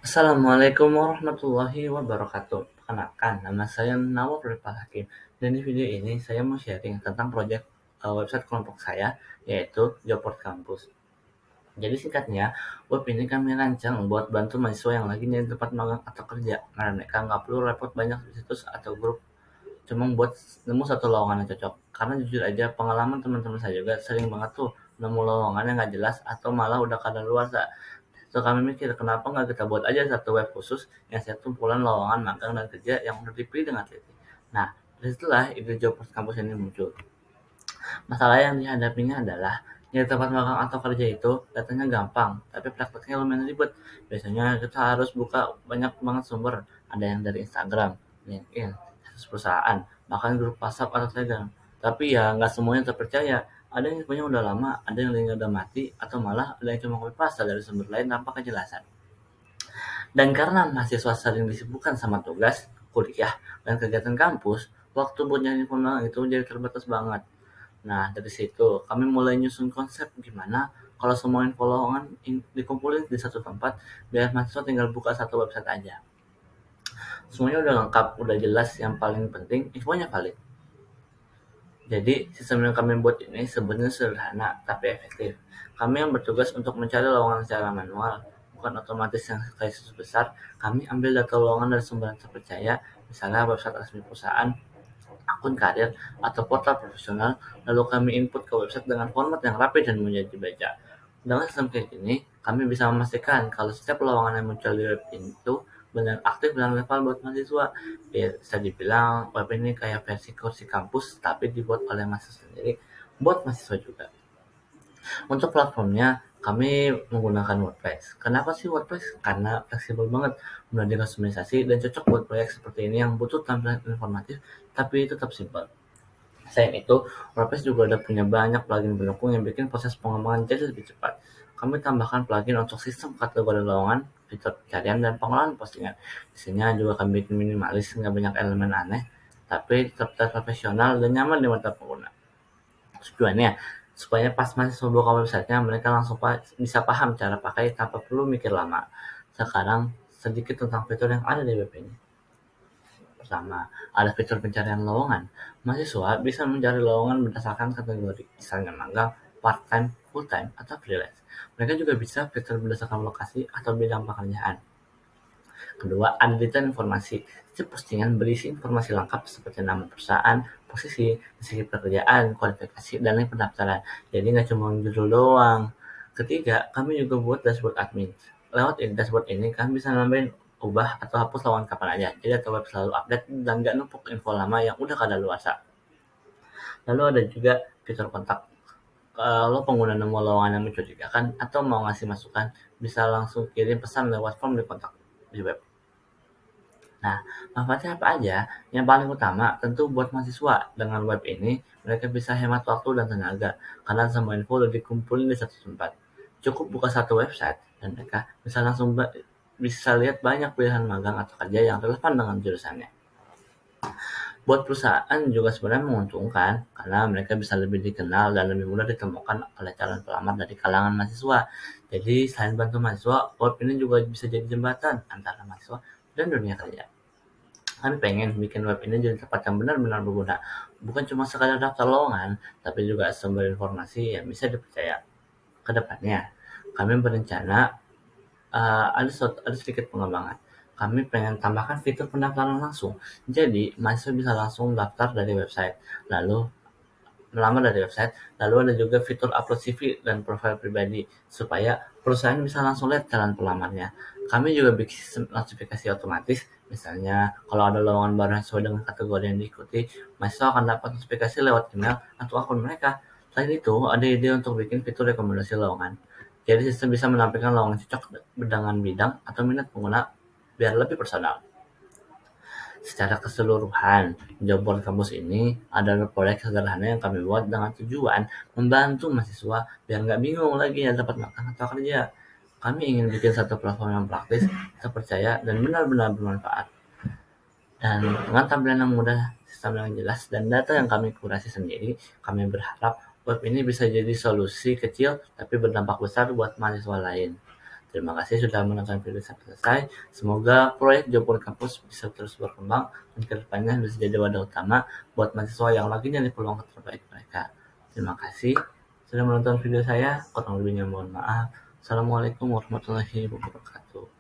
Assalamualaikum warahmatullahi wabarakatuh. Perkenalkan, nama saya Nawaf Rifal Hakim. Dan di video ini saya mau sharing tentang proyek website kelompok saya, yaitu Joport Kampus. Jadi singkatnya, web ini kami rancang buat bantu mahasiswa yang lagi nyari tempat magang atau kerja. Karena mereka nggak perlu repot banyak di situs atau grup, cuma buat nemu satu lowongan yang cocok. Karena jujur aja, pengalaman teman-teman saya juga sering banget tuh nemu lowongan yang nggak jelas atau malah udah kadaluarsa. So kami mikir, kenapa nggak kita buat aja satu web khusus yang siap kumpulan lowongan magang dan kerja yang udah dipilih dengan teliti. Nah, dari situlah ide job kampus ini muncul. Masalah yang dihadapinya adalah nyari tempat magang atau kerja itu datanya gampang, tapi prakteknya lumayan ribet. Biasanya kita harus buka banyak banget sumber, ada yang dari Instagram, LinkedIn, situs perusahaan, bahkan grup WhatsApp atau Telegram. Tapi ya nggak semuanya terpercaya. Ada yang punya udah lama, ada yang linknya udah mati, atau malah ada yang cuma copy paste dari sumber lain tanpa kejelasan. Dan karena mahasiswa sering disibukkan sama tugas, kuliah, dan kegiatan kampus, waktu buat nyari info magang itu jadi terbatas banget. Nah, dari situ kami mulai nyusun konsep gimana kalau semua info lowongan dikumpulin di satu tempat, biar mahasiswa tinggal buka satu website aja. Semuanya udah lengkap, udah jelas, yang paling penting infonya valid. Jadi, sistem yang kami buat ini sebenarnya sederhana tapi efektif. Kami yang bertugas untuk mencari lowongan secara manual, bukan otomatis yang kayak situs besar. Kami ambil data lowongan dari sumber yang terpercaya, misalnya website resmi perusahaan, akun karir, atau portal profesional, lalu kami input ke website dengan format yang rapi dan mudah dibaca. Dengan sistem kayak gini, kami bisa memastikan kalau setiap lowongan yang muncul di web itu benar aktif dan relevan buat mahasiswa. Bisa dibilang web ini kayak versi kursi kampus, tapi dibuat oleh mahasiswa sendiri, buat mahasiswa juga. Untuk platformnya, kami menggunakan WordPress. Kenapa sih WordPress? Karena fleksibel banget, mudah dikustomisasi, dan cocok buat proyek seperti ini yang butuh tampilan informatif tapi tetap simpel. Selain itu, WordPress juga udah punya banyak plugin pendukung yang bikin proses pengembangan jadi lebih cepat. Kami tambahkan plugin untuk sistem kategori lowongan, fitur pencarian, dan pengolahan postingan. Isinya juga kami bikin minimalis, nggak banyak elemen aneh, tapi tetap profesional dan nyaman di mata pengguna. Tujuannya, supaya pas mahasiswa buka websitenya, mereka langsung bisa paham cara pakai tanpa perlu mikir lama. Sekarang, sedikit tentang fitur yang ada di web ini. Pertama, ada fitur pencarian lowongan. Mahasiswa bisa mencari lowongan berdasarkan kategori, misalnya magang, part-time, full-time, atau freelance. Mereka juga bisa fitur berdasarkan lokasi atau bidang pekerjaan. Kedua, ada detail informasi. Setiap postingan berisi informasi lengkap seperti nama perusahaan, posisi, deskripsi pekerjaan, kualifikasi, dan link pendaftaran. Jadi nggak cuma judul doang. Ketiga, kami juga buat dashboard admin. Lewat dashboard ini, kami bisa nambahin, ubah, atau hapus lowongan kapan aja. Jadi atau web selalu update dan nggak numpuk info lama yang udah kadaluarsa. Lalu ada juga fitur kontak. Kalau pengguna nemu lowongan yang mencurigakan atau mau ngasih masukan, bisa langsung kirim pesan lewat form di kontak di web. Nah, manfaatnya apa aja? Yang paling utama tentu buat mahasiswa. Dengan web ini, mereka bisa hemat waktu dan tenaga, karena semua info udah dikumpulin di satu tempat. Cukup buka satu website, dan mereka bisa langsung bisa lihat banyak pilihan magang atau kerja yang relevan dengan jurusannya. Buat perusahaan juga sebenarnya menguntungkan, karena mereka bisa lebih dikenal dan lebih mudah ditemukan oleh calon pelamar dari kalangan mahasiswa. Jadi, selain bantu mahasiswa, web ini juga bisa jadi jembatan antara mahasiswa dan dunia kerja. Kami pengen bikin web ini jadi tempat yang benar-benar berguna, bukan cuma sekadar daftar lowongan, tapi juga sumber informasi yang bisa dipercaya. Kedepannya, kami berencana ada sedikit pengembangan. Kami pengen tambahkan fitur pendaftaran langsung. Jadi, mahasiswa bisa langsung daftar dari website, lalu melamar dari website, lalu ada juga fitur upload CV dan profil pribadi, supaya perusahaan bisa langsung lihat jalan pelamarnya. Kami juga bikin sistem notifikasi otomatis, misalnya kalau ada lowongan baru yang sesuai dengan kategori yang diikuti, mahasiswa akan dapat notifikasi lewat email atau akun mereka. Selain itu, ada ide untuk bikin fitur rekomendasi lowongan. Jadi sistem bisa menampilkan lowongan cocok dengan bidang atau minat pengguna biar lebih personal. Secara keseluruhan, job board kampus ini adalah proyek sederhana yang kami buat dengan tujuan membantu mahasiswa biar nggak bingung lagi ya dapat makan atau kerja. Kami ingin bikin satu platform yang praktis, terpercaya, dan benar-benar bermanfaat. Dan dengan tampilan yang mudah, sistem yang jelas, dan data yang kami kurasi sendiri, kami berharap web ini bisa jadi solusi kecil tapi berdampak besar buat mahasiswa lain. Terima kasih sudah menonton video sampai selesai. Semoga proyek Job Kampus bisa terus berkembang dan kedepannya bisa jadi wadah utama buat mahasiswa yang lagi nyari peluang terbaik mereka. Terima kasih sudah menonton video saya. Kurang lebihnya mohon maaf. Assalamualaikum warahmatullahi wabarakatuh.